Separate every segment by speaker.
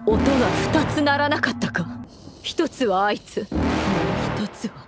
Speaker 1: 音が2つ鳴らなかったか。1つはあいつ、もう1つは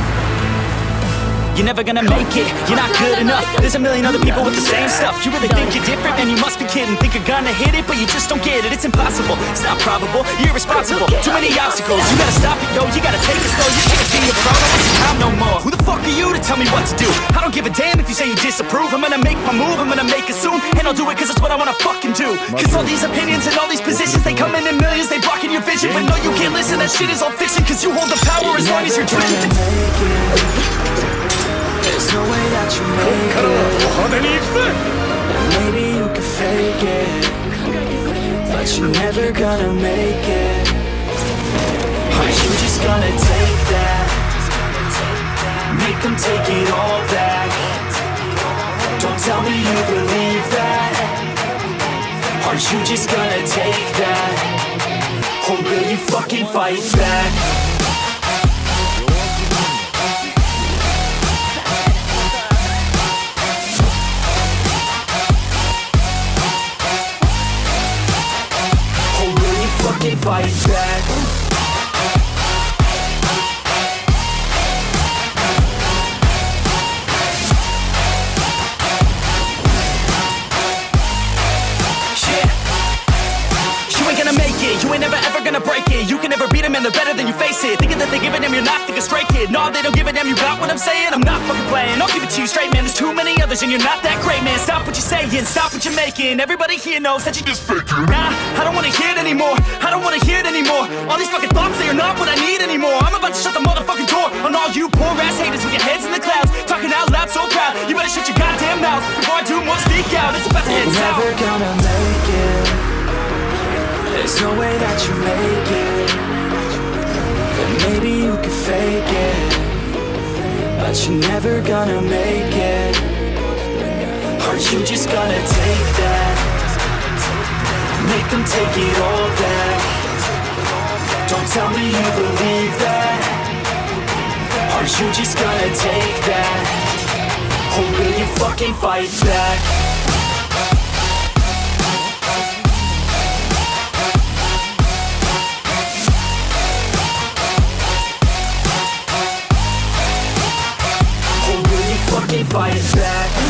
Speaker 2: You're never gonna make it, you're not good enough. There's a million other people with the same stuff. You really think you're different, man, you must be kidding. Think you're gonna hit it, but you just don't get it. It's impossible, it's not probable, you're irresponsible. Too many obstacles, you gotta stop it, yo. You gotta take it slow, you can't be a pro, don't waste your time no more. Who the fuck are you to tell me what to do? I don't give a damn if you say you disapprove. I'm gonna make my move, I'm gonna make it soon. And I'll do it cause it's what I wanna fucking do. Cause all these opinions and all these positions, they come in millions, they blocking your vision. But no, you can't listen, that shit is all fiction. Cause you hold the power as long as you're drinking.
Speaker 3: There's no way that you make it. And maybe you can fake it, but you're never gonna make it. Are you just gonna take that? Make them take it all back. Don't tell me you believe that. Are you just gonna take that? Or will you fucking fight back? Fight back. You ain't gonna make it, you ain't never ever gonna break it. You can never beat them and they're better than you face it. Thinking that they give a damn, you're not thinking straight, kid. No, they don't give a damn, you got what I'm saying? I'm not fucking playing, I'll give it to you straight, man. There's too many others and you're not that great, man. Stop what you're saying, stop what you're making. Everybody here knows that you just faking. Nah, I don't wanna hear it anymore, I don't wanna hear it anymore. All these fucking thoughts, they are not what I need anymore. I'm about to shut the motherfucking door on all you poor ass haters with your heads in the clouds, talking out loud so proud. You better shut your goddamn mouth before I do more, speak out. It's about to head south. You're never gonna make it. There's no way that you make it. And maybe you can fake it, but you're never gonna make it. Are you just gonna take that? Make them take it all back. Don't tell me you believe that. Are you just gonna take that? Or will you fucking fight back? Fight back.